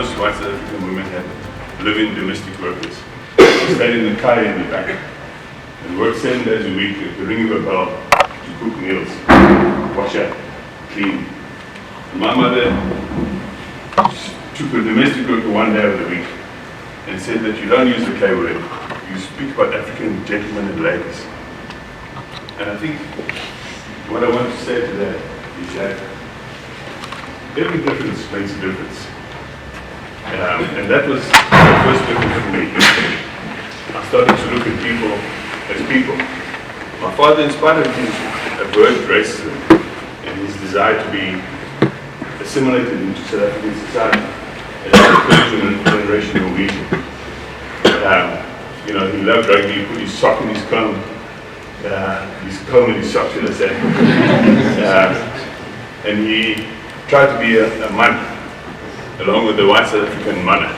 most white South African women had live-in domestic workers. They stayed in the car in the back and worked 7 days a week at the ring of a bell to cook meals, wash up, clean. And my mother took a domestic worker 1 day of the week and said that you don't use the K word, you speak about African gentlemen and ladies. And I think what I want to say to that is that every difference makes a difference. And that was the first difference for me. I started to look at people as people. My father, in spite of his avert racism and his desire to be assimilated into South African society, as a third-generation Norwegian, you know, he loved rugby. He put his sock in his comb in his sock, should I say. And he tried to be a man, along with the white South African manner.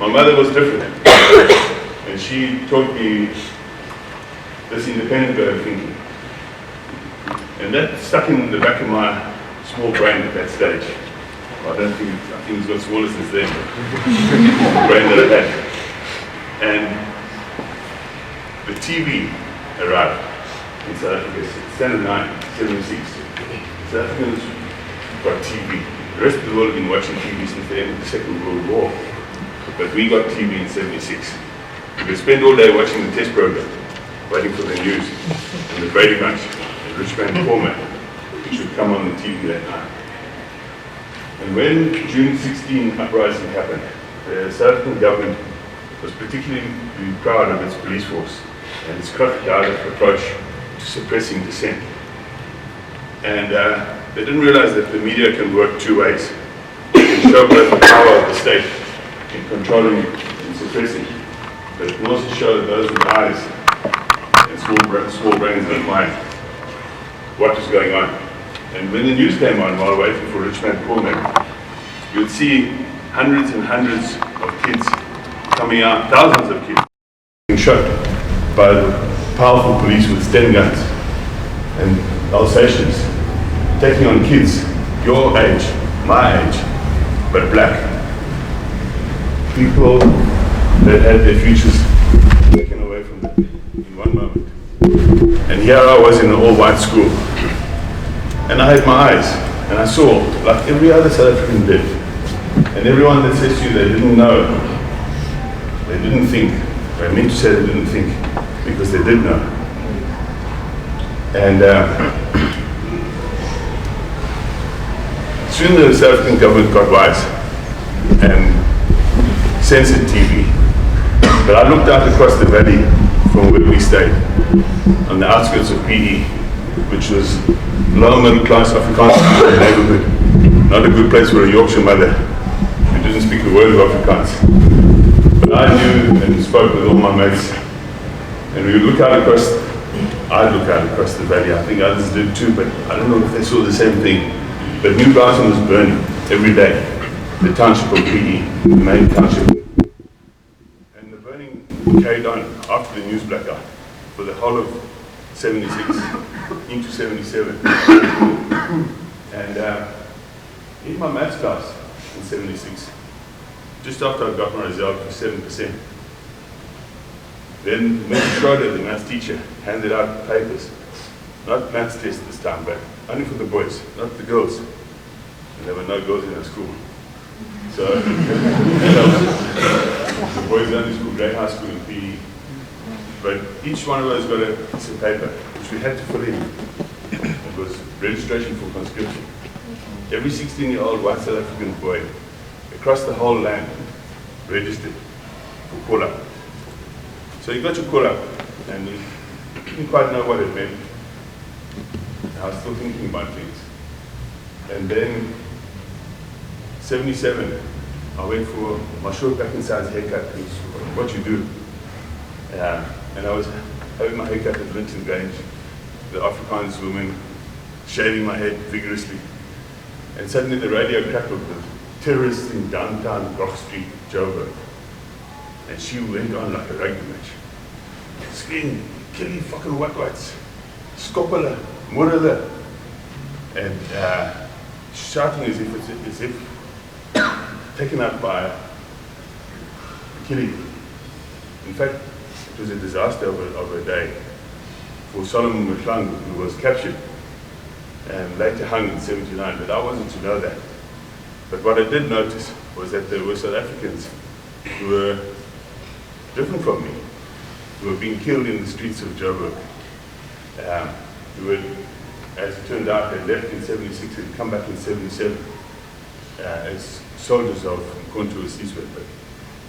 My mother was different, and she taught me this independent way of thinking. And that stuck in the back of my small brain at that stage. I think it's got smaller since then, the brain that I had. And the TV arrived in South Africa, Standard 9, 76. South Africans got TV. The rest of the world had been watching TV since the end of the Second World War. But we got TV in 76. We could spend all day watching the test program, waiting for the news, and the Brady Bunch, the rich man format, which would come on the TV that night. And when June 16 uprising happened, the South African government was particularly proud of its police force and its crocodile approach to suppressing dissent. And they didn't realize that the media can work two ways. It can show both the power of the state in controlling and suppressing, but it can also show those with eyes and small brains and mind what was going on. And when the news came on while waiting for Rich Man Poor Man, you would see hundreds and hundreds of kids coming out, thousands of kids being shot by the powerful police with Sten guns and Alsatians, taking on kids your age, my age, but black. People that had their futures taken away from them in one moment. And here I was in an all-white school. And I had my eyes, and I saw, like every other South African did. And everyone that says to you they didn't know, they didn't think. I mean to say they didn't think, because they did know. And soon the South African government got wise and censored TV. But I looked out across the valley from where we stayed, on the outskirts of PE, which was low middle class Afrikaans neighborhood. Not a good place for a Yorkshire mother who didn't speak a word of Afrikaans. But I knew and spoke with all my mates. And we would look out across, I'd look out across the valley. I think others did too, but I don't know if they saw the same thing. But New Brighton was burning every day. The township of PE, the main township. And the burning carried on after the news blackout for the whole of 76 into 77. And in my maths class in 76, just after I got my result for 7%, then Mr. Schroeder, the maths teacher, handed out papers. Not maths tests this time, but only for the boys, not the girls. And there were no girls in our school. So, the boys only school, grade high school in PE. But each one of us got a piece of paper, which we had to fill in. It was registration for conscription. Every 16-year-old white South African boy across the whole land registered for call-up. So you got your call-up, and you didn't quite know what it meant. I was still thinking about things. And then, 77, I went for my short back inside haircut, which is what you do. And I was having my haircut at Linton Grange, the Afrikaans woman shaving my head vigorously. And suddenly the radio crackled with terrorists in downtown Brock Street, Joburg. And she went on like a rugby match. Screaming, kill you fucking whites. Skoppele, Morele. And shouting as if taken up by a killing. In fact, it was a disaster of a day for Solomon Mhlanga, who was captured and later hung in '79, but I wasn't to know that. But what I did notice was that there were South Africans who were different from me, who were being killed in the streets of Joburg, who had, as it turned out, had left in '76 and come back in '77 as soldiers of Mkhonto Sizwe. But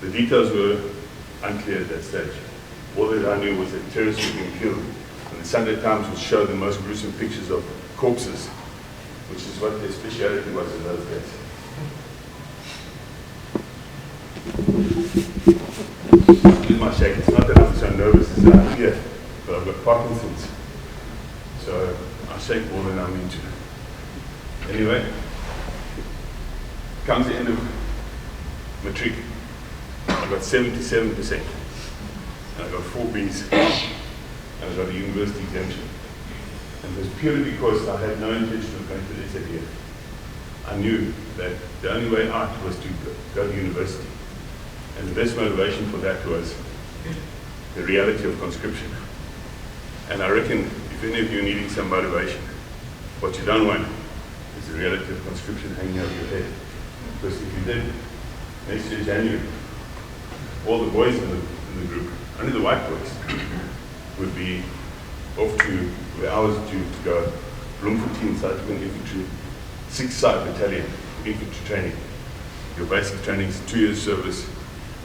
the details were unclear at that stage. All that I knew was that terrorists were being killed, and the Sunday Times would show the most gruesome pictures of corpses, which is what their speciality was in those days. In my shake, it's not that I'm so nervous as I'm here, but I've got Parkinson's, so I shake more than I mean to. Anyway, comes the end of matric. I got 77%, and I got 4 B's, and I got a university exemption. And it was purely because I had no intention of going to the SAP. I knew that the only way out was to go to university. And the best motivation for that was the reality of conscription. And I reckon if any of you are needing some motivation, what you don't want is the reality of conscription hanging over your head. Because if you did, next year January, all the boys in the group, only the white boys, would be off to where I was due to go, Bloemfontein, South African Infantry, 6th Side Battalion, infantry training. Your basic training is 2 years service,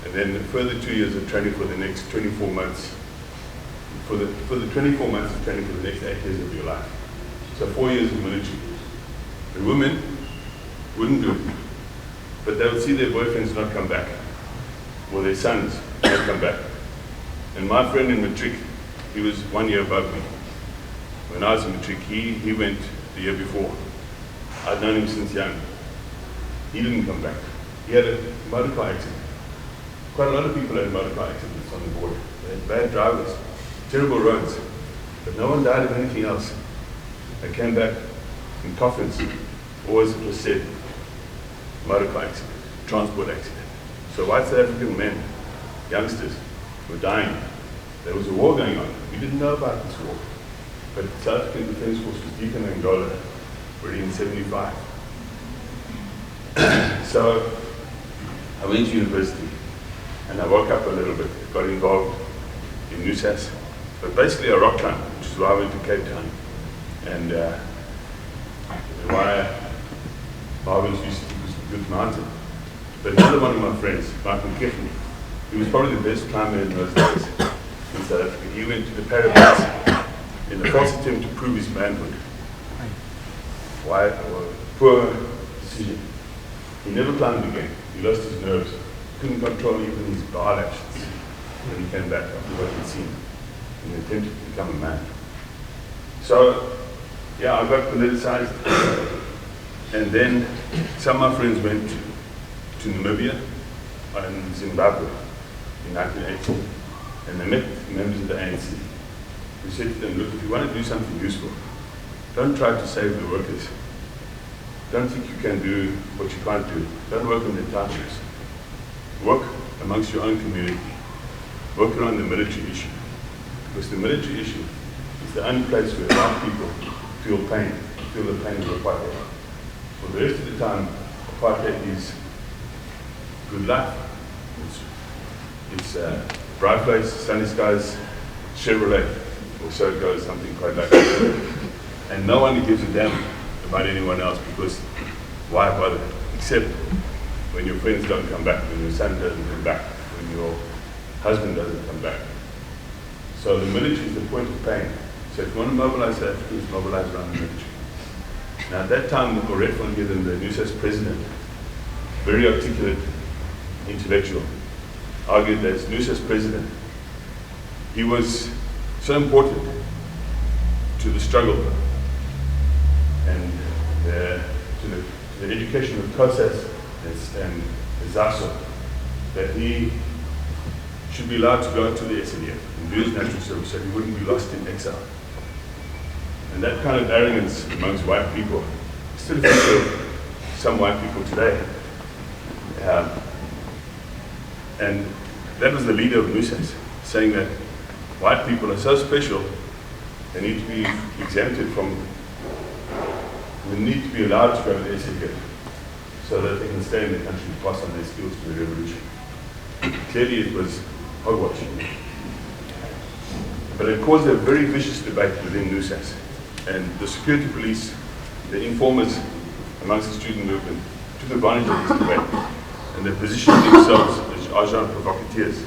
and then a further 2 years of training for the next 24 months. For the 24 months of training for the next 8 years of your life. So 4 years of military. The women wouldn't do it, but they would see their boyfriends not come back, or their sons not come back. And my friend in matric, he was 1 year above me. When I was in matric, he went the year before. I'd known him since young. He didn't come back. He had a motor car accident. Quite a lot of people had motor car accidents on the border. They had bad drivers, terrible roads, but no one died of anything else. They came back in coffins, or as it was said, motor car accident, transport accident. So white South African men, youngsters, were dying. There was a war going on. We didn't know about this war. But the South African Defence Force was deep in Angola, already in '75. So I went to university, and I woke up a little bit, got involved in NUSAS, but basically a rock climber, which is why I went to Cape Town. And why Marvin's used to was a good mountain. But another one of my friends, Mark McKiffin, he was probably the best climber in those days in South Africa. He went to the Parabats in a false attempt to prove his manhood. Why? Poor decision. He never climbed again. He lost his nerves. Couldn't control even his bile actions when he came back after what he'd seen in the attempt to become a man. So, yeah, I got politicized. And then some of my friends went to Namibia and Zimbabwe in 1980. And they met members of the ANC. We said to them, look, if you want to do something useful, don't try to save the workers. Don't think you can do what you can't do. Don't work on the townships. Work amongst your own community. Work around the military issue. Because the military issue is the only place where black people feel pain, feel the pain of apartheid. For the rest of the time, apartheid is good life. It's bright place, sunny skies, Chevrolet, or so it goes, something quite like that. And no one gives a damn about anyone else, because why bother? Except when your friends don't come back, when your son doesn't come back, when your husband doesn't come back. So the military is the point of pain. So if you want to mobilize South Africans, mobilize around the military. Now at that time, Brett Myrdal, the NUSAS president, very articulate intellectual, argued that as NUSAS president, he was so important to the struggle and to the education of COSAS and ZASO, that he should be allowed to go into the SADF and do his national service so he wouldn't be lost in exile. And that kind of arrogance amongst white people is still a feature of some white people today. And that was the leader of NUSAS, saying that white people are so special, they need to be exempted from, they need to be allowed to go to the SACP so that they can stay in the country and pass on their skills to the revolution. Clearly it was hogwash. But it caused a very vicious debate within NUSAS. And the security police, the informers amongst the student movement, took advantage of this debate. And they positioned themselves as agents provocateurs.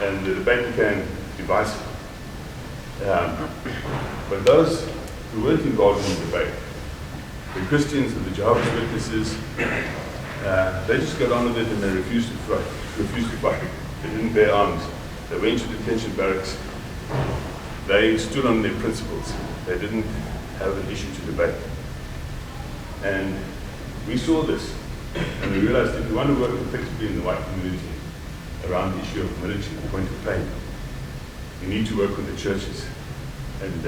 And the debate became divisive. But those who weren't involved in the debate, the Christians and the Jehovah's Witnesses, they just got on with it and they refused to fight. They didn't bear arms. They went to detention barracks. They stood on their principles. They didn't have an issue to debate. And we saw this, and we realized if we want to work effectively in the white community around the issue of military, the point of pain, we need to work with the churches. And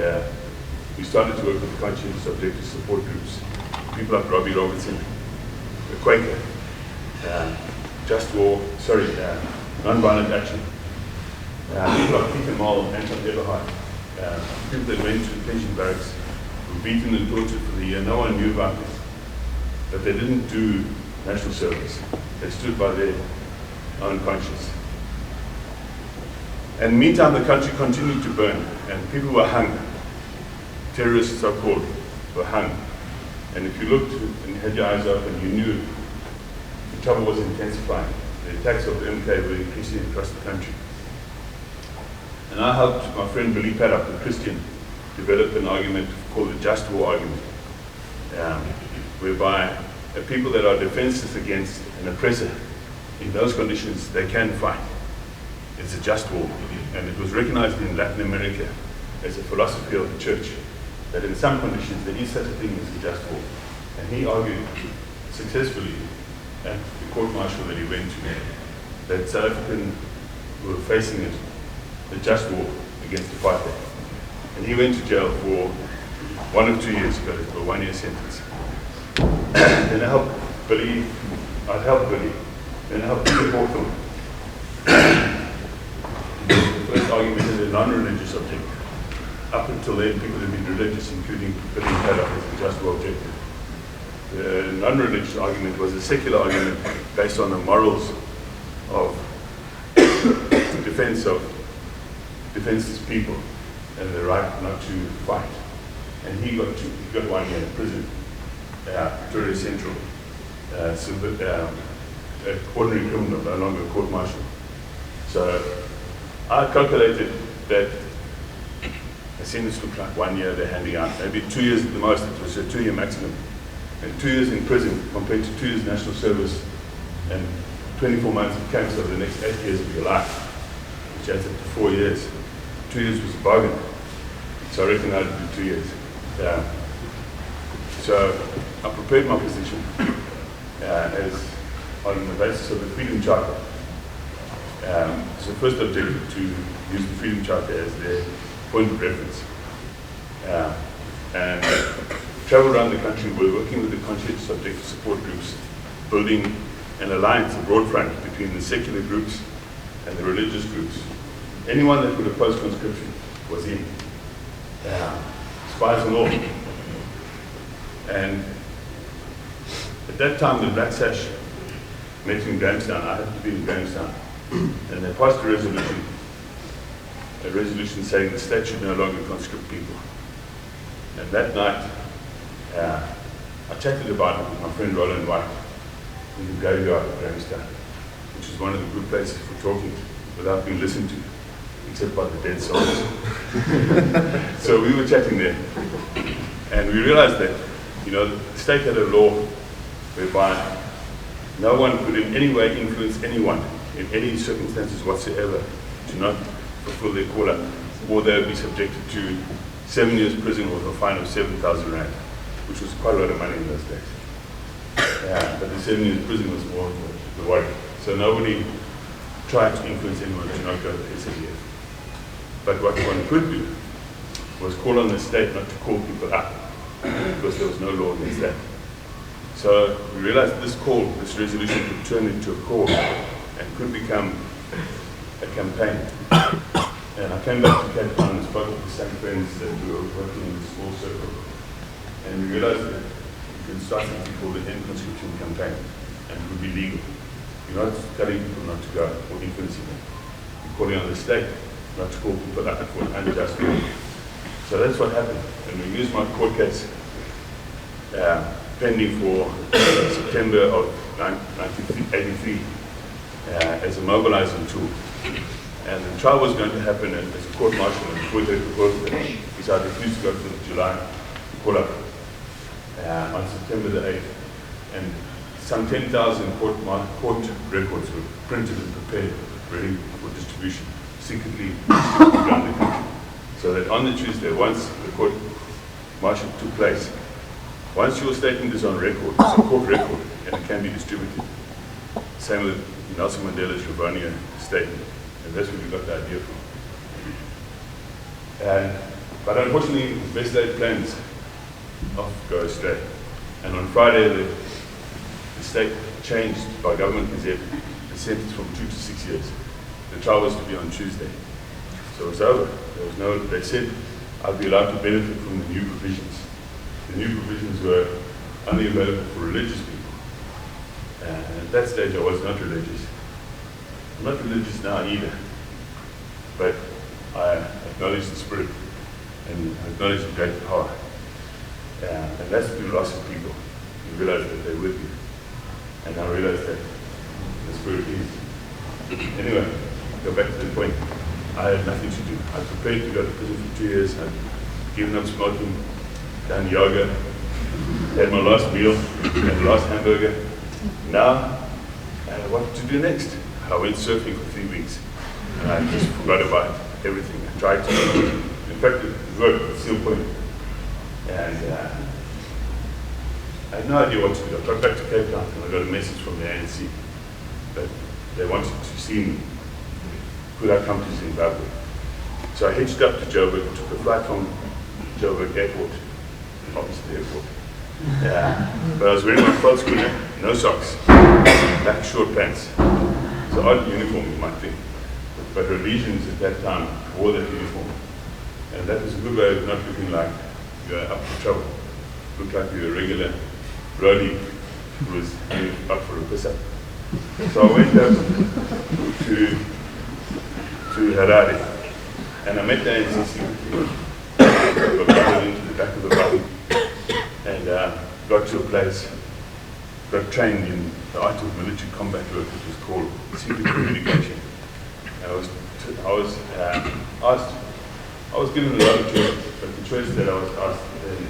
we started to work with the conscientious objective support groups. People like Robbie Robertson, the Quaker, Non-Violent Action. People like Peter Moll, Anton Eberhard, people that went to detention barracks, were beaten and tortured for the year. No one knew about this. But they didn't do national service. They stood by their own conscience. And meantime, the country continued to burn, and people were hung. Terrorists, so-called, were hung. And if you looked and you had your eyes open, you knew the trouble was intensifying. The attacks of the MK were increasing across the country. And I helped my friend Billy Paddock, a Christian, develop an argument called the just war argument, whereby people that are defenseless against an oppressor, in those conditions, they can fight. It's a just war. And it was recognized in Latin America as a philosophy of the church, that in some conditions there is such a thing as a just war. And he argued successfully at the court-martial that he went to, that South Africans were facing a just war against apartheid. And he went to jail for 1 or 2 years, got a 1-year sentence. Then I helped Billy, then I helped Peter Hawthorne. The first argument is a non-religious objective. Up until then, people have been religious, including Billy Paddock as a just war objective. The non-religious argument was a secular argument based on the morals of defenseless people and the right not to fight. And he got 1 year in prison, Victoria Central, ordinary criminal, no longer court-martial. So I calculated that a sentence looked like 1 year they're handing out, maybe 2 years at the most. It was a 2-year maximum. And 2 years in prison compared to 2 years national service and 24 months of camp over the next 8 years of your life, which adds up to 4 years. 2 years was a bargain. So I reckon I'd do 2 years. So I prepared my position as on the basis of the Freedom Charter. So first objective to use the Freedom Charter as their point of reference. And travel around the country, we're working with the conscientious objective support groups, building an alliance, a broad front between the secular groups and the religious groups. Anyone that would oppose conscription was in. Spies and all. And at that time, the Black Sash met in Grahamstown. I happened to be in Grahamstown. And they passed a resolution saying the state should no longer conscript people. And that night, I chatted about it with my friend Roland White in the graveyard of Grahamstown, which is one of the good places for talking without being listened to, except by the dead souls. So we were chatting there, and we realized that, the state had a law whereby no one could in any way influence anyone in any circumstances whatsoever to not fulfill their quota, or they would be subjected to 7 years prison with a fine of 7,000 rand, which was quite a lot of money in those days. But the 7 years prison was more the worry. So nobody tried to influence anyone to not go to the SADF. But what one could do was call on the state not to call people up, because there was no law against that. So we realized this resolution could turn into a call and could become a campaign. And I came back to Cape Town and spoke with the same friends that we were working in a small circle. And we realized that we could start something called the End Conscription Campaign, and it would be legal. You're not telling people not to go or influencing them. You're calling on the state not to call people out for an unjust law. So that's what happened. And we used my court case pending for September of 1983 as a mobilizing tool. And the trial was going to happen as a court martial, and before they proposed it, he said, I refused to go to the July call-up on September the 8th. And some 10,000 court records were printed and prepared, ready for distribution, secretly distributed around the country. So that on the Tuesday, once the court martial took place, once your statement is on record, it's a court record, and it can be distributed. Same with Nelson Mandela's Rivonia statement. And that's where we got the idea from. But unfortunately, best laid plans go astray. And on Friday, the state changed by government gazette the sentence from 2 to 6 years. The trial was to be on Tuesday. So it was over. They said I'd be allowed to benefit from the new provisions. The new provisions were only available for religious people. And at that stage, I was not religious. I'm not religious now either, but I acknowledge the spirit and acknowledge the great power. And that's what we lost as people. We realized that they're with you. And I realized that the spirit is. Anyway, go back to the point. I had nothing to do. I prepared to go to prison for 2 years. I'd given up smoking, done yoga, had my last meal, had the last hamburger. Now, what to do next? I went surfing for 3 weeks, and I just forgot about everything. I tried to, in fact, it worked at Seal Point. And I had no idea what to do. I got back to Cape Town, and I got a message from the ANC that they wanted to see me. Could I come to Zimbabwe? So I hitched up to Joburg, took a flight from Joburg Airport, obviously airport. But I was wearing my false schooner, no socks, black short pants. It's an odd uniform, you might think. But Rhodesians at that time wore that uniform. And that was a good way of not looking like you're up for trouble. Looked like you're a regular roadie who was up for a piss-up. So I went up to Harare, and I met the ECC. I got into the back of the bus and got to a place, got trained in the art of military combat work, which was called secret communication. And I was given a lot of choices, but the choice that I was asked then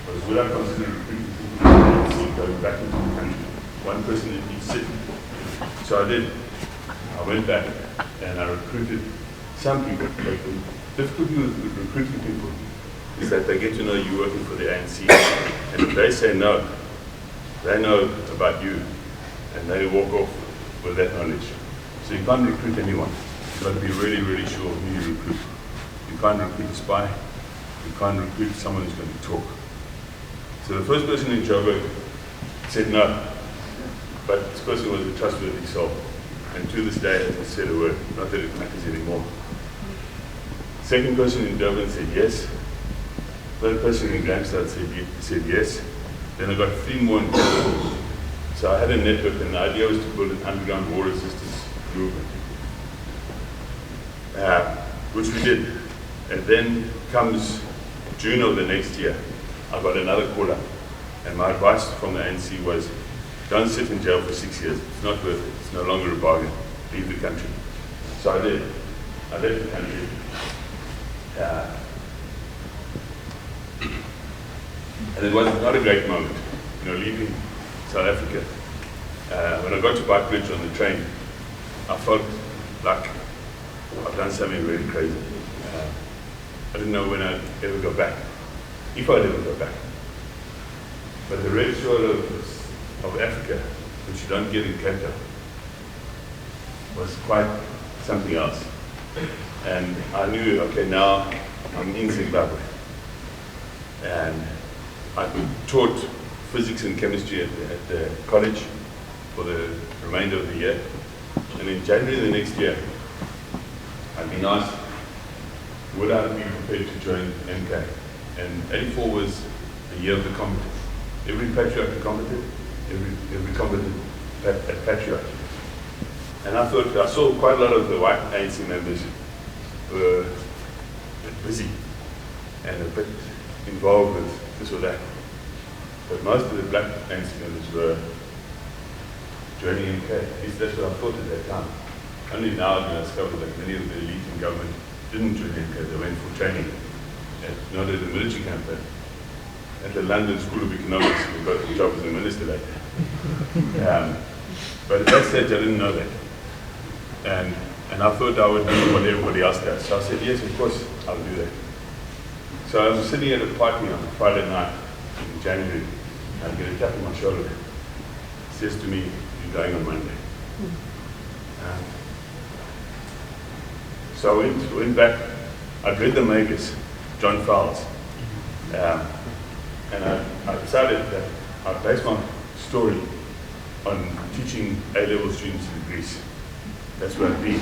was, would I consider recruiting people and going back into the country? One person in each city. So I did. I went back and I recruited some people. But the difficulty with recruiting people is that they get to know you working for the ANC, and if they say no, they know about you, and they walk off with that knowledge. So you can't recruit anyone. You've got to be really, really sure who you recruit. You can't recruit a spy. You can't recruit someone who's going to talk. So the first person in Joburg said no, but this person was a trustworthy soul, and to this day hasn't said a word, not that it matters anymore. Second person in Durban said yes. Third person in Gramstad said yes. Then I got 3 more in Durban. So I had a network, and the idea was to build an underground war resistance movement, which we did. And then comes June of the next year, I got another call up, and my advice from the ANC was, don't sit in jail for 6 years. It's not worth it. It's no longer a bargain. Leave the country. So I did. I left the country. And it was not a great moment, leaving South Africa. When I got to Beitbridge on the train, I felt like I've done something really crazy. I didn't know when I'd ever go back, if I'd ever go back. But the red soil of Africa, which you don't get in Cape Town, was quite something else. And I knew, okay, now I'm in Zimbabwe. And I'd been taught physics and chemistry at the college for the remainder of the year. And in January the next year, I'd been asked, would I be prepared to join MK? And 84 was the year of the combatant. Every patriotic combatant, every combatant a patriot. And I thought, I saw quite a lot of the white ANC members were a bit busy and a bit involved with this or that. But most of the black ANC members were joining MK. At least that's what I thought at that time. Only now do I discover that many of the elite in government didn't join MK, they went for training. Not at the military camp, but at the London School of Economics, we got the job as a minister later. But at that stage I didn't know that. And I thought I would do what everybody else does. So I said, yes, of course, I'll do that. So I was sitting at a party on Friday night in January, and I get a tap on my shoulder. He says to me, you're going on Monday. So I went back. I'd read the makers, John Fowles, and I decided that I'd base my story on teaching A-level students in Greece. That's where I'd been.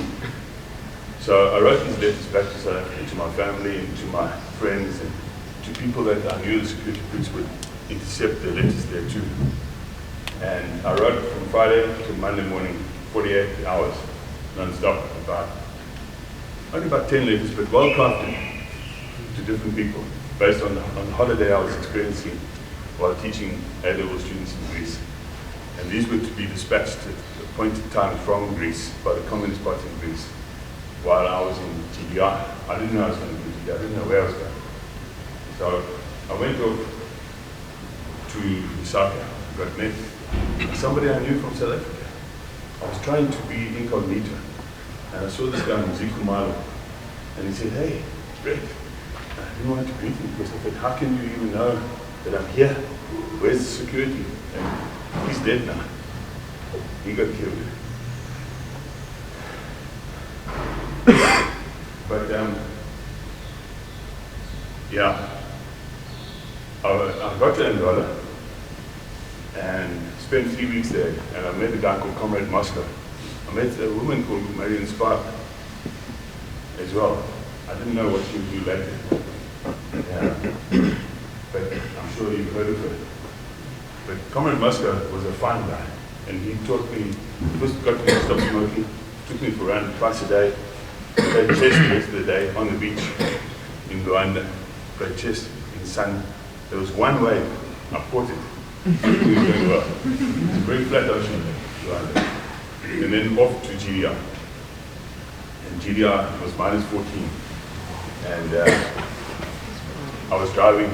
So I wrote these letters back to South Africa, to my family, and to my friends, and to people that I knew the security police would intercept the letters there too. And I wrote from Friday to Monday morning, 48 hours, non-stop, only about 10 letters, but well crafted to different people, based on the holiday I was experiencing while teaching A-level students in Greece. And these were to be dispatched at appointed times from Greece by the Communist Party in Greece while I was in GDI. I didn't know I was going to do GDI, I didn't know where I was going. So I went off to Lusaka, got met somebody I knew from South Africa. I was trying to be incognito, and I saw this guy, Mziku Malo, and he said, hey, Brett. I didn't want to greet him because I thought, how can you even know that I'm here? Where's the security? And he's dead now. He got killed. But yeah, I got to Angola and spent 3 weeks there, and I met a guy called Comrade Moscow. I met a woman called Marion Spark as well. I didn't know what she would do later. But I'm sure you've heard of her. But Comrade Moscow was a fine guy, and he taught me, first got me to stop smoking, took me for a run twice a day, played chess the rest of the day on the beach in Luanda, played chess in the sun. There was one wave, I caught it. It was going well. It's a very flat ocean, Luanda. And then off to GDI. And GDI was minus 14. And I was driving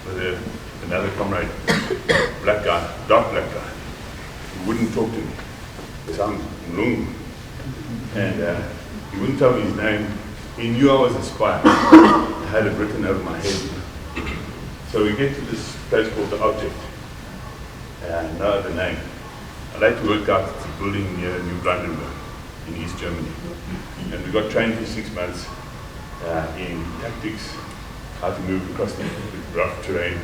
with another comrade, black guy, dark black guy, who wouldn't talk to me because I'm Mlungu. And he wouldn't tell me his name. He knew I was a spy. I had it written over my head. So we get to this place called The Object, and no other name. I later worked out it's a building near New Brandenburg in East Germany. And we got trained for 6 months in tactics, how to move across the rough terrain,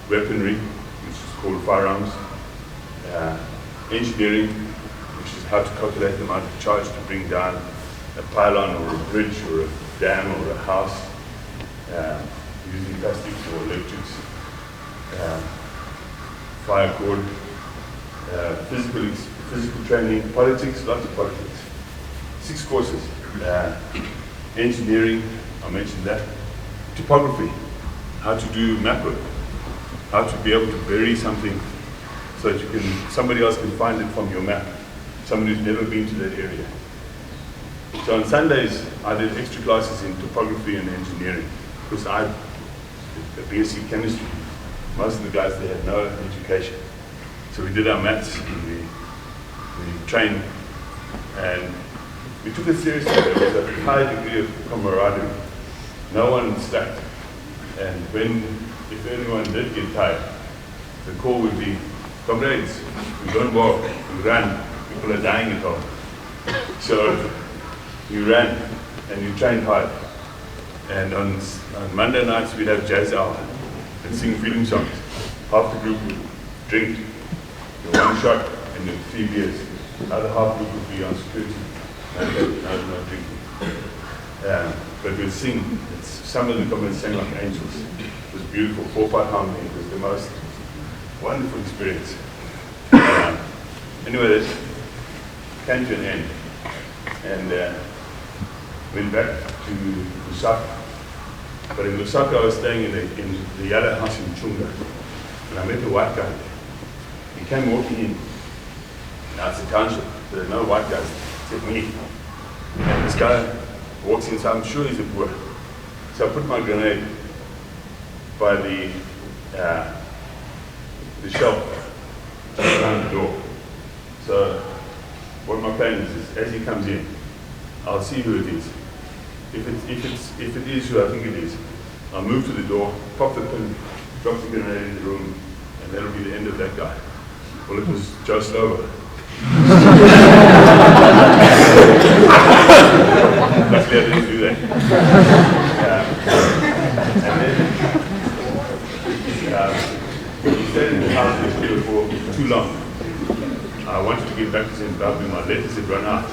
weaponry, which is called firearms, engineering, which is how to calculate the amount of charge to bring down a pylon or a bridge or a dam or a house, using plastics or electrics, fire cord, physical training, politics, lots of politics. 6 courses. Engineering, I mentioned that. Topography, how to do map work, how to be able to bury something so that somebody else can find it from your map, somebody who's never been to that area. So on Sundays, I did extra classes in topography and engineering because I had a BSc chemistry. Most of the guys, they had no education. So we did our maths, and we trained, and we took it seriously. There was a high degree of camaraderie. No one slacked. And if anyone did get tired, the call would be, comrades, we don't walk, we run, people are dying at home. So you ran and you trained hard. And on Monday nights we'd have jazz hour. and sing freedom songs. Half the group would drink the one shot and then 3 beers. The other half group would be on security. No drinking. But we'd sing. Some of them come and sang like angels. It was beautiful. 4/5 harmony. It was the most wonderful experience. Anyway, that came to an end. And went back to Lusaka. But in Lusaka, I was staying in the Yellow House in Chunga. And I met a white guy. He came walking in. Now it's a township. There are no white guys except me. And this guy walks in, so I'm sure he's a Boer. So I put my grenade by the shelf around the door. So what my plan is as he comes in, I'll see who it is. If it is who I think it is, I'll move to the door, pop the pin, drop the grenade in the room, and that'll be the end of that guy. Well, it was Joe Slover. Luckily I didn't do that. And then he stayed in the house next door for too long. I wanted to get back to Zimbabwe. My letters had run out.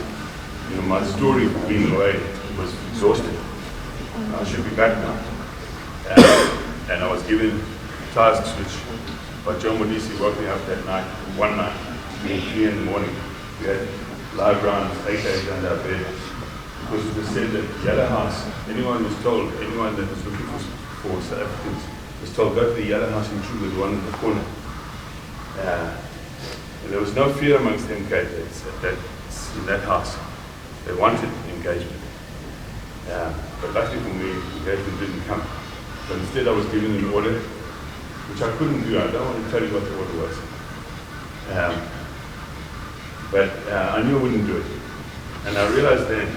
You know, my story of being away was exhausted. I should be back now. And I was given tasks which, by John Modisi woke me up that night, one night, 3 in the morning. We had live rounds, 8 days under our bed. Because it was said that the Yellow House, anyone that was looking for South Africans, was told, go to the Yellow House in True, the one in the corner. And there was no fear amongst the MK in that house. They wanted engagement. But luckily for me, engagement didn't come. But instead I was given an order, which I couldn't do. I don't want to tell you what the order was. But I knew I wouldn't do it. And I realized then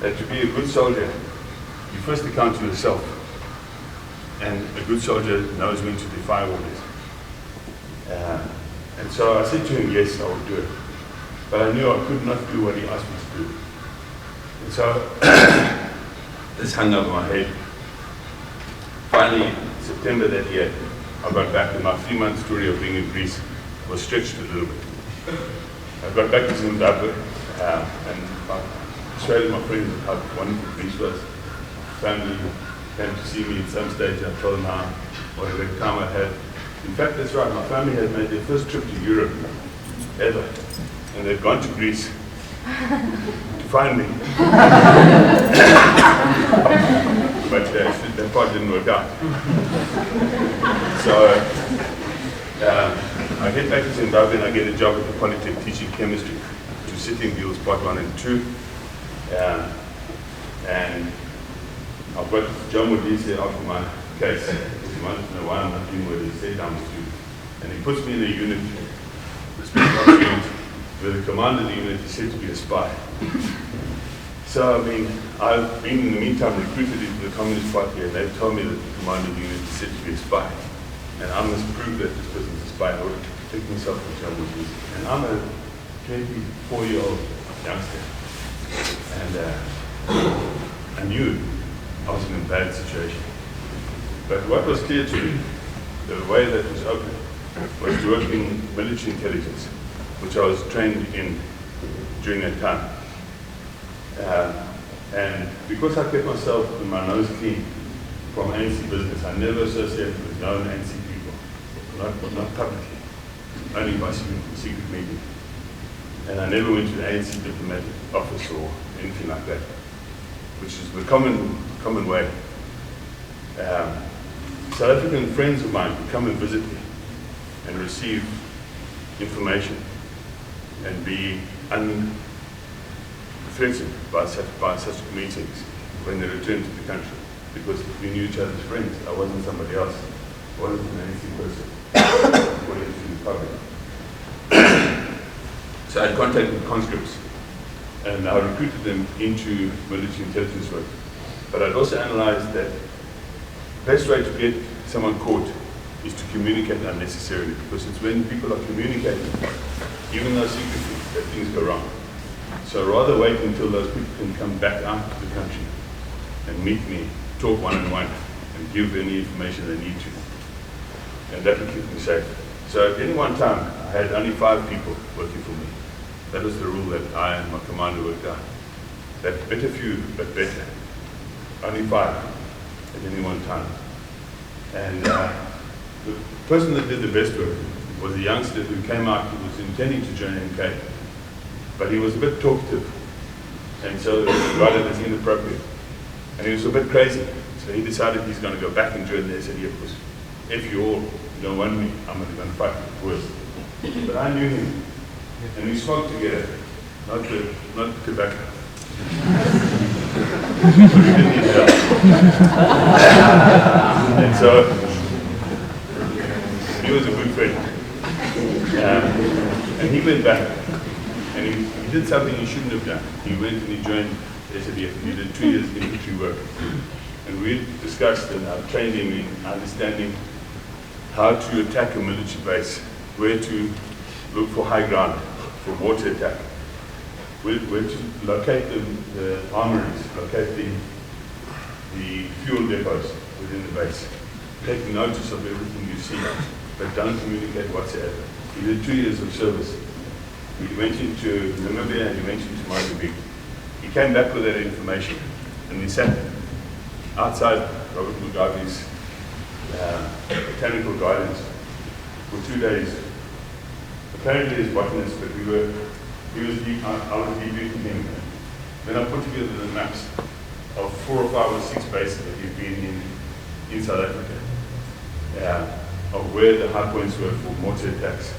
that to be a good soldier, you first account to yourself. And a good soldier knows when to defy orders. And so I said to him, yes, I would do it. But I knew I could not do what he asked me to do. And so this hung over my head. Finally, September that year, I got back, and my 3-month story of being in Greece was stretched a little bit. I got back to Zimbabwe, and I persuaded my friends how wonderful Greece was. Family came to see me at some stage. I told them what a great time I had. In fact, that's right, my family had made their first trip to Europe ever. And they'd gone to Greece to find me. But that part didn't work out. So I get back to Zimbabwe and I get a job at the Polytech teaching chemistry to sitting deals part 1 and 2. And I've got John Modise after my case. He wanted to know why I'm not doing what he said I was doing. And he puts me in a unit, the special ops unit, where the commander of the unit is said to be a spy. So, I mean, I've been in the meantime recruited into the Communist Party, and they've told me that the commander of the unit is said to be a spy. And I must prove that this person is a spy in order to protect myself from John Modise. And I'm a 24-year-old youngster. And I knew I was in a bad situation. But what was clear to me, the way that was open, was to work in military intelligence, which I was trained in during that time. And because I kept myself with my nose clean from ANC business, I never associated with known ANC people, not publicly, only by secret meeting. And I never went to the ANC diplomatic office or anything like that, which is the common way. South African friends of mine would come and visit me and receive information and be unthreatened by such meetings when they returned to the country, because we knew each other's friends. I wasn't somebody else. I wasn't an ANC person. According to the public. So I had contact with conscripts, and I recruited them into military intelligence work. But I'd also analyzed that the best way to get someone caught is to communicate unnecessarily, because it's when people are communicating, even though secretly, that things go wrong. So rather wait until those people can come back out to the country and meet me, talk one-on-one, and give any information they need to. and that would keep me safe. So at any one time, I had only 5 people working for me. That was the rule that I and my commander worked out. That better few, but better. Only 5 at any one time. And the person that did the best work was a youngster who came out, who was intending to join MK, but he was a bit talkative, and so they regarded as inappropriate. And he was a bit crazy, so he decided he's going to go back and join the SADF because if you all don't want me, I'm going to fight worse. But I knew him, and we smoked together, not tobacco. But we didn't need help. And so he was a good friend. And he went back, and he did something he shouldn't have done. He went and he joined the SADF, and he did 2 years infantry work. And we discussed, and I trained him in understanding how to attack a military base, where to look for high ground, for water attack, where to locate the armories, locate the fuel depots within the base. Take notice of everything you see, but don't communicate whatsoever. He did 2 years of service. He went into Namibia and he went into Mozambique. He came back with that information, and we sat outside Robert Mugabe's botanical gardens for 2 days. Apparently he's botanist, but I was debriefing him. Then I put together the maps of 4 or 5 or 6 bases that he'd been in South Africa, of where the high points were for mortar attacks,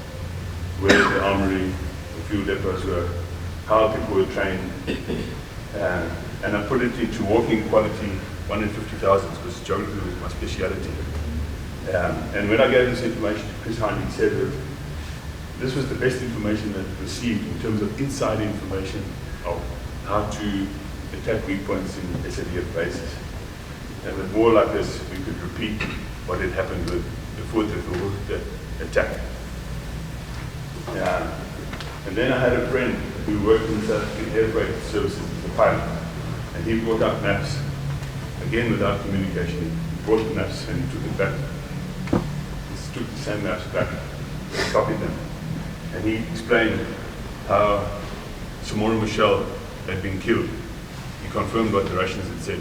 where the armory, the fuel depots were, how people were trained, and I put it into walking quality 1 in 50,000 because geography was my speciality. And when I gave this information to Chris Hine, he said that this was the best information that we received in terms of inside information of how to attack weak points in SADF bases. And with more like this, we could repeat what had happened with the 4th of attack. And then I had a friend who worked in South African Air Freight Services as a pilot, and he brought out maps, again without communication. He brought the maps and he took it back. He took the same maps back, and copied them. And he explained how Samora Machel had been killed. He confirmed what the Russians had said,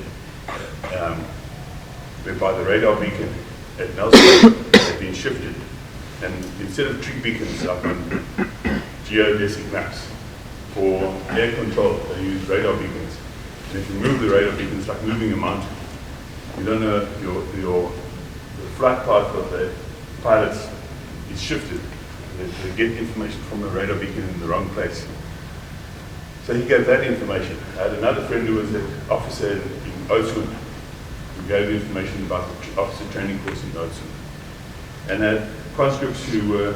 whereby the radar beacon at Nelson had been shifted. And instead of tree beacons up on geodesic maps for air control, they use radar beacons. And if you move the radar beacon, it's like moving a mountain. You don't know the flight path of the pilots is shifted. They get information from a radar beacon in the wrong place. So he gave that information. I had another friend who was an officer in Oudtshoorn who gave information about the officer training course in Oudtshoorn. And had conscripts who were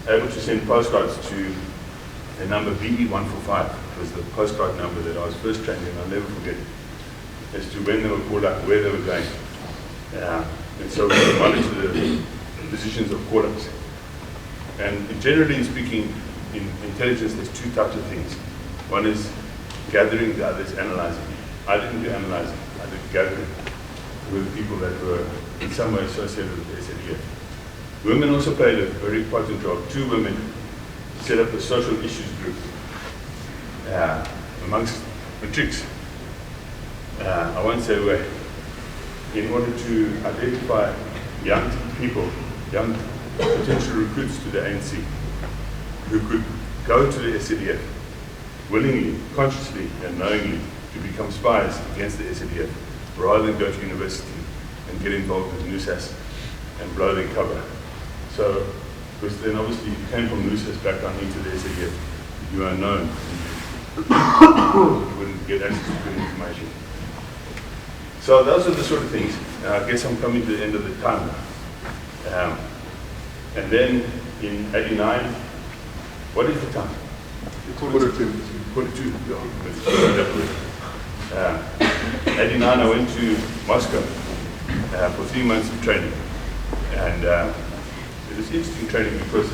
able to send postcards to the number BE145. It was the postcard number that I was first trained in, I'll never forget it, as to when they were called up, where they were going. And so we could monitor the positions of call-ups. And generally speaking, in intelligence, there's 2 types of things. One is gathering, the other is analyzing. I didn't do analyzing, I did gathering with people that were in some way associated with the SADF. Women also played a very important role. 2 women set up a social issues group amongst matrics. I won't say where, in order to identify young people, young potential recruits to the ANC, who could go to the SADF willingly, consciously, and knowingly to become spies against the SADF, rather than go to university and get involved with NUSAS and blow their cover. So, because then obviously if you came from NUSAS background into the SADF, you are known. You wouldn't get access to good information. So those are the sort of things. I guess I'm coming to the end of the time. And then in '89, what is the time? Quarter two. '89, I went to Moscow for 3 months of training. And it was interesting training because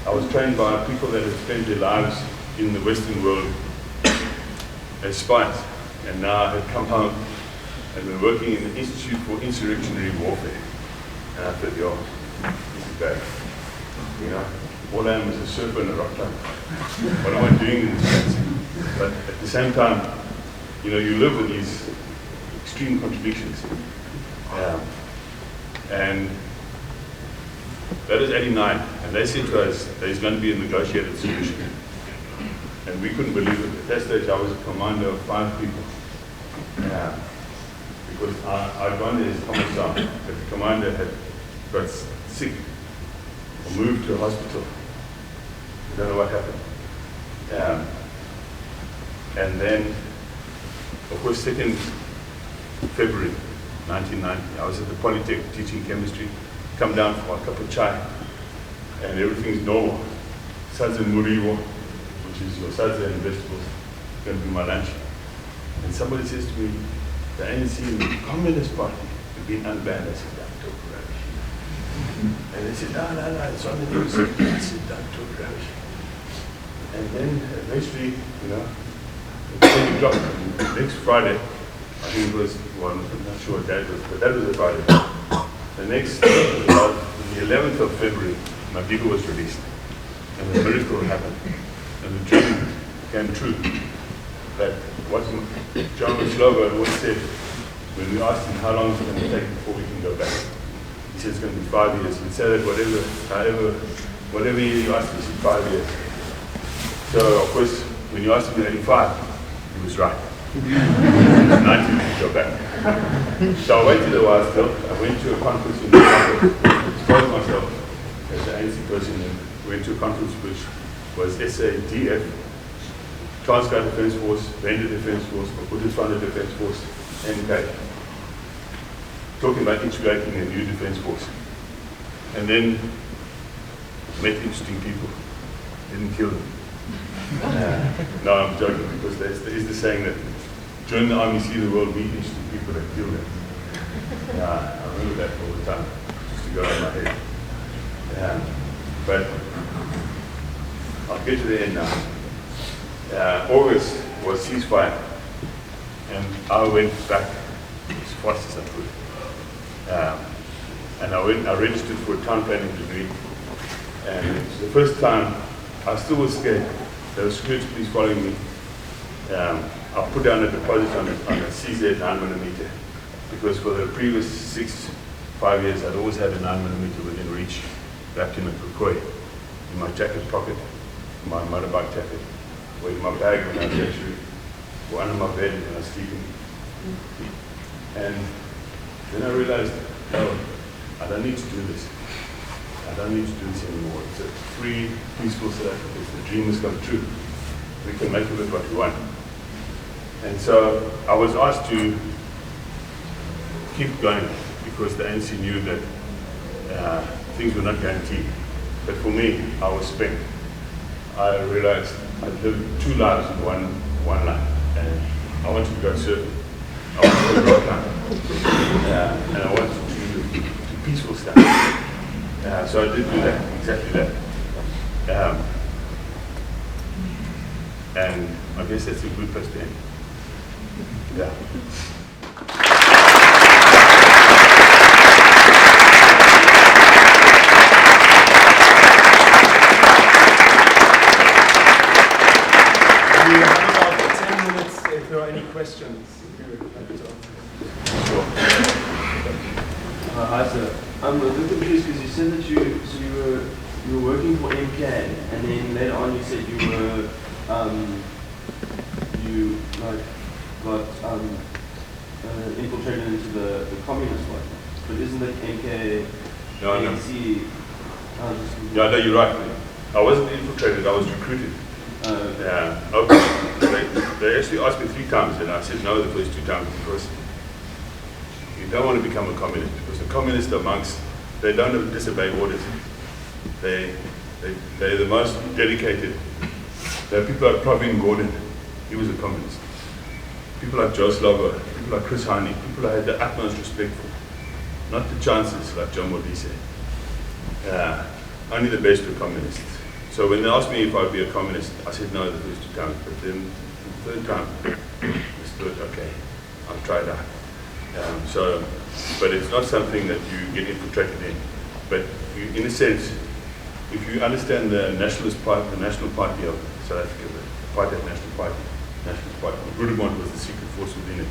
I was trained by people that had spent their lives in the Western world as spies, and now had come home and been working in the Institute for Insurrectionary Warfare. And I thought, yo, this is bad. You know, all I am is a surfer and a rock climber. What am I doing in this place? But at the same time, you know, you live with these extreme contradictions. And that is 89. And they said to us, there's going to be a negotiated solution. And we couldn't believe it. At that stage, I was a commander of 5 people. Because I'd gone there as commissar, but the commander had got sick or moved to a hospital. I don't know what happened. And then, of course, 2nd February 1990, I was at the Polytech teaching chemistry, come down for a cup of chai, and everything's normal. Sadza muriwo, which is your sadza and vegetables, going to be my lunch. And somebody says to me, the ANC and the Communist Party have been unbanned. I said, don't talk rubbish. And they said, no, it's on the news. I said, don't talk rubbish. And then eventually, you know, at 10 o'clock, next Friday, I think it was, well, I'm not sure what that was, but that was a Friday. The next, the 11th of February, my people was released. And the miracle happened. And the dream came true. That what John Slovo always said, when we asked him how long it's going to take before we can go back, he said it's going to be 5 years. He said that whatever year you asked him, he said 5 years. So, of course, when you asked him in 85, he was right. 90 to go back. So I waited a while still. I went to a conference in exposed myself as an ANC person, and went to a conference which was SADF, Transcar Defence Force, Vendor Defence Force, Buddhist-funded Defence Force, MK. Talking about integrating a new Defence Force. And then met interesting people. Didn't kill them. No, I'm joking, because there is the saying that during the army, see the world, meet interesting people that kill them. I remember that all the time, just to go out of my head. But I'll get to the end now. August was ceasefire, and I went back as fast as I could. And I registered for a town planning degree, and it was the first time I still was scared. There was security police following me. I put down a deposit on a CZ 9mm, because for the previous 5 years I'd always had a 9mm within reach, wrapped in a kukoi, in my jacket pocket, my motorbike jacket, or in my bag when I was actually, or under my bed when I was sleeping. And then I realized, no, I don't need to do this. I don't need to do this anymore. It's a free, peaceful South Africa. The dream has come true. We can make of it what we want. And so I was asked to keep going, because the ANC knew that things were not guaranteed. But for me, I was spent. I realized I lived 2 lives in one life. And I wanted to go surfing. I wanted to go rock climbing. And I wanted to do peaceful stuff. So I did do that, exactly that. And I guess that's a good place to end. Yeah. We have about 10 minutes if there are any questions. Sure. Hi sir. I'm a little confused because you said that you were working for MK, and then later on you said you were got infiltrated into the communist one. But isn't that MK? No, ANC? Yeah, no, you're right. I wasn't infiltrated. I was recruited. They actually asked me 3 times, and I said no the first 2 times, because you don't want to become a communist, because the communists are monks. They don't disobey orders. They're the most dedicated. There are people like Pravin Gordon. He was a communist. People like Joe Slovo, people like Chris Hani, people I had the utmost respect for. Not the chances like John Modise. Only the best were communists. So when they asked me if I'd be a communist, I said no the first 2 times. But then the 3rd time, I thought, okay, I'll try it out. But it's not something that you get infiltrated in. But you, in a sense, if you understand the Nationalist Party, the National Party of South Africa, the Party of Nationalist Party, Brudemont was the secret force within it.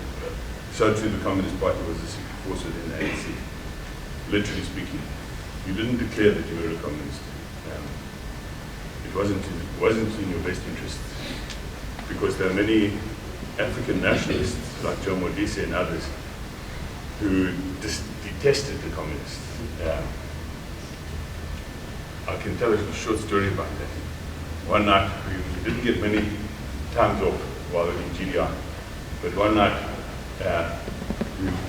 So too the Communist Party was the secret force within the ANC. Literally speaking, you didn't declare that you were a communist. It wasn't in your best interest, because there are many African nationalists like John Modise and others who detested the communists. I can tell a short story about that. One night, we didn't get many times off while we were in GDI, but one night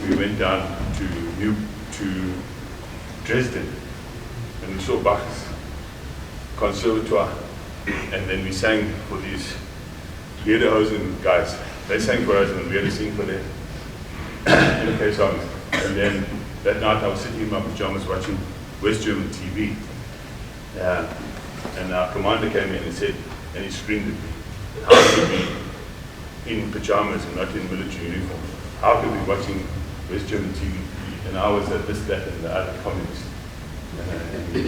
we went down to Dresden, and we saw Bach's Conservatoire, and then we sang for these Lederhosen guys. They sang for us and we had to sing for them MK songs. And then that night I was sitting in my pajamas watching West German TV. And our commander came in and said, and he screamed at me, how could we be in pajamas and not in military uniform? How could we be watching West German TV? And I was at this, that, and the other communist. And he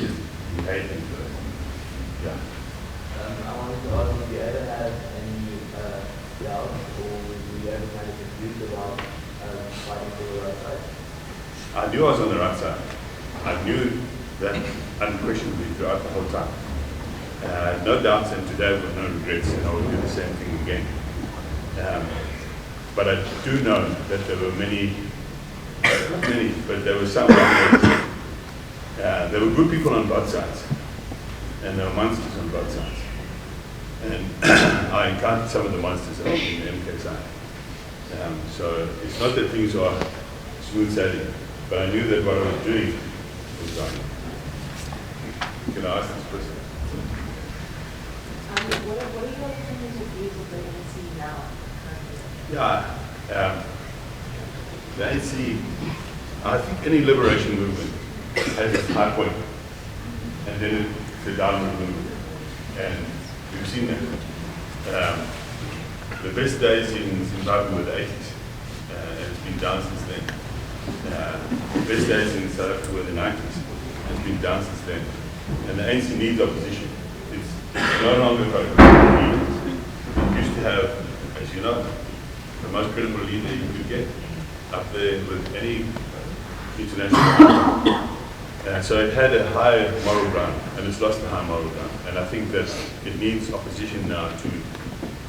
hated me for that. Yeah. I wanted to ask if you ever had any doubts or were you ever kind of confused about fighting for the right side? I knew I was on the right side. I knew that unquestionably throughout the whole time. No doubts, and today with no regrets, and I will do the same thing again. But I do know that there were many, not many, but there were some. There were good people on both sides, and there were monsters on both sides. And I encountered some of the monsters on the MK side. So it's not that things are smooth sailing, but I knew that what I was doing was right. Can I ask this person? What are your opinions or views of the ANC now? Yeah, the ANC, I think any liberation movement has its high point, and then it's a downward movement. And we've seen that. The best days in Zimbabwe were the 80s, and it's been down since then. The best days in South Africa were the 90s, and it's been down since then. And the ANC needs opposition. It's no longer got a credible leader. It used to have, as you know, the most credible leader you could get up there with any international. So it had a high moral ground, and it's lost the high moral ground. And I think that it needs opposition now to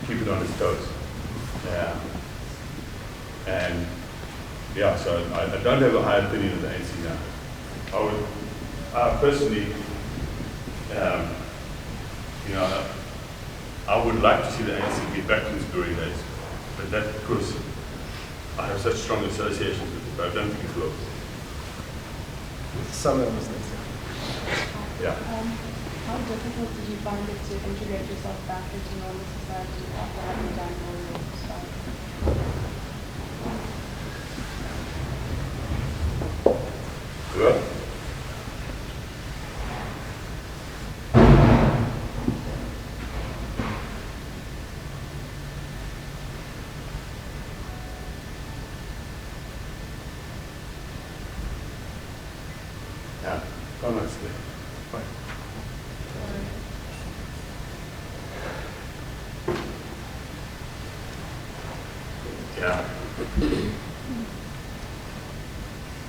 keep it on its toes. And yeah, so I don't have a high opinion of the ANC now. I personally, I would like to see the ANC get back to its glory days, but that's because I have such strong associations with it, but I don't think it will. Some of us. Yeah. How difficult did you find it to integrate yourself back into normal society after having done all your stuff? Good. Yeah, honestly. Fine. Yeah.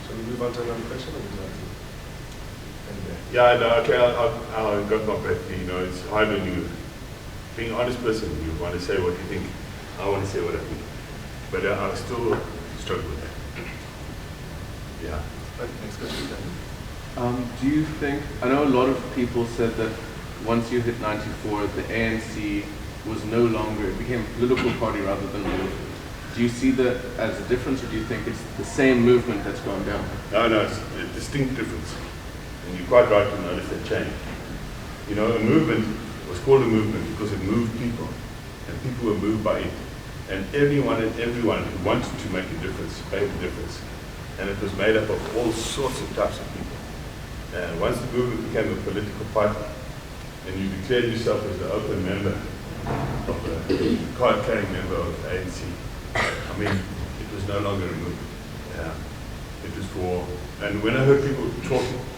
Shall we move on to another question, or would you like to? Yeah, no, okay, I got my breath. You know, it's hard when you, being an honest person, you want to say what you think. I want to say what I think. But I still struggle with that. Yeah. Okay, next question. Do you think, I know a lot of people said that once you hit 94, the ANC was no longer, it became a political party rather than a movement. Do you see that as a difference, or do you think it's the same movement that's gone down? No, it's a distinct difference. And you're quite right to notice that change. You know, a movement was called a movement because it moved people, and people were moved by it. And everyone who wanted to make a difference made a difference. And it was made up of all sorts of types of people. And once the movement became a political party, and you declared yourself as an open member of a card-carrying member of the ANC, I mean, it was no longer a movement. It was for, and when I heard people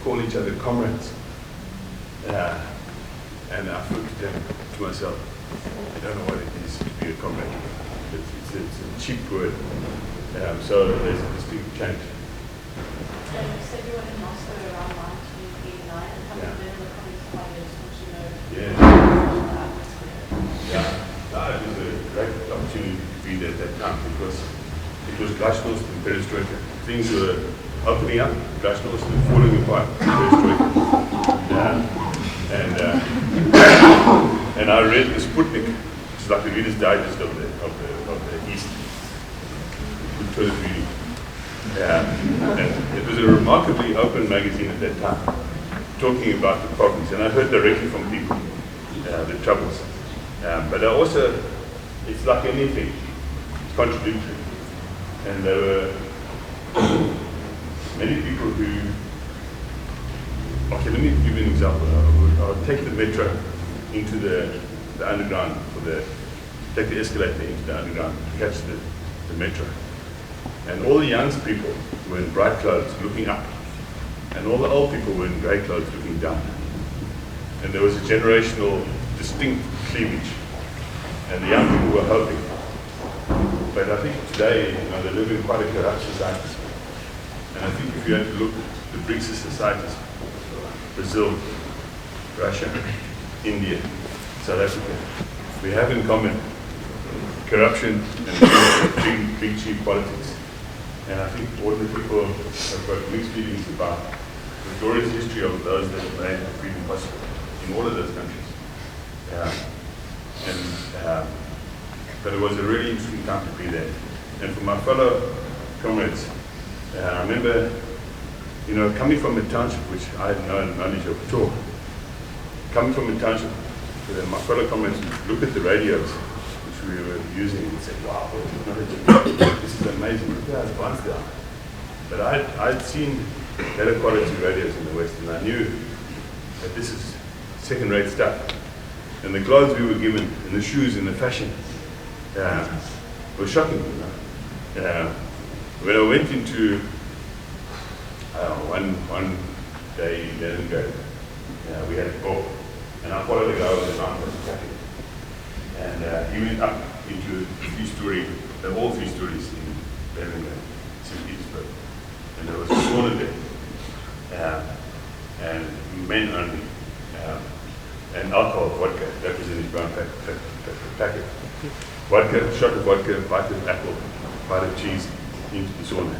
call each other comrades, and I thought to myself, I don't know what it is to be a comrade. It's a cheap word. So there's a distinct change. So you said you were in Moscow around 1989 and coming then with Communist Party, I just want to know. Yeah. It was a great opportunity to be there at that time because it was glasnost and perestroika. Things were opening up, glasnost and falling apart, perestroika. And I read the Sputnik, which is like the Reader's Digest of the East. Good toilet reading. And it was a remarkably open magazine at that time, talking about the problems. And I heard directly from people the troubles. But I also, it's like anything, it's contradictory. And there were many people who, okay, let me give you an example. I'll take the metro into the underground, take the escalator into the underground to catch the metro. And all the young people were in bright clothes looking up. And all the old people were in grey clothes looking down. And there was a generational distinct cleavage. And the young people were hoping. But I think today, they live in quite a corrupt society. And I think if you had to look at the BRICS societies, Brazil, Russia, India, South Africa, we have in common corruption and big cheap politics. And I think all the people have got mixed feelings about the glorious history of those that made freedom possible in all of those countries. But it was a really interesting time to be there. And for my fellow comrades, I remember, coming from a township which I had no knowledge of at all. Coming from a township, my fellow comrades would look at the radios which we were using and say, wow, this is amazing, look how advanced they are. But I'd seen better quality radios in the West, and I knew that this is second-rate stuff. And the clothes we were given, and the shoes and the fashion, were shocking. When I went into one day in Leningrad, we had a call, and I followed the guy with the arm was traffic. And he went up into all three stories in Leningrad, St. Petersburg. And there was a sauna there, and men only, and alcohol, vodka, that was in his brown packet. Vodka, shot of vodka, bite of apple, bite of cheese into the sauna.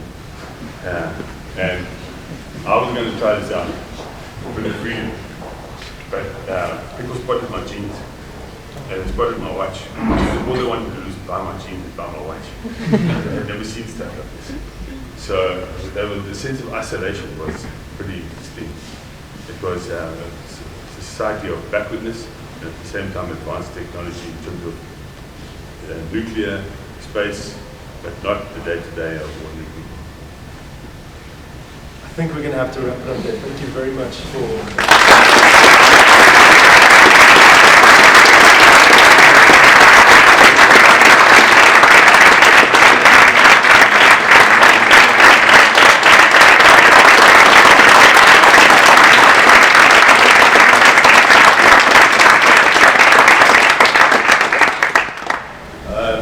And I was going to try this out for the freedom, but people spotted my jeans and spotted my watch. All they wanted to do was buy my jeans and buy my watch. They had never seen stuff like this. So the sense of isolation was pretty distinct. It was a society of backwardness and at the same time advanced technology in terms of nuclear, space, but not the day-to-day of ordinary people. I think we're going to have to wrap it up there. Thank you very much for...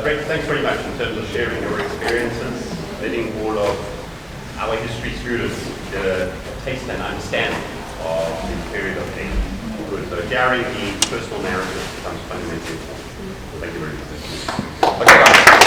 Brett, thanks very much in terms of sharing your experiences, letting all of our history students get a taste and understanding of the period of change. So sharing the personal narrative becomes fundamentally important. Thank you very much. Okay.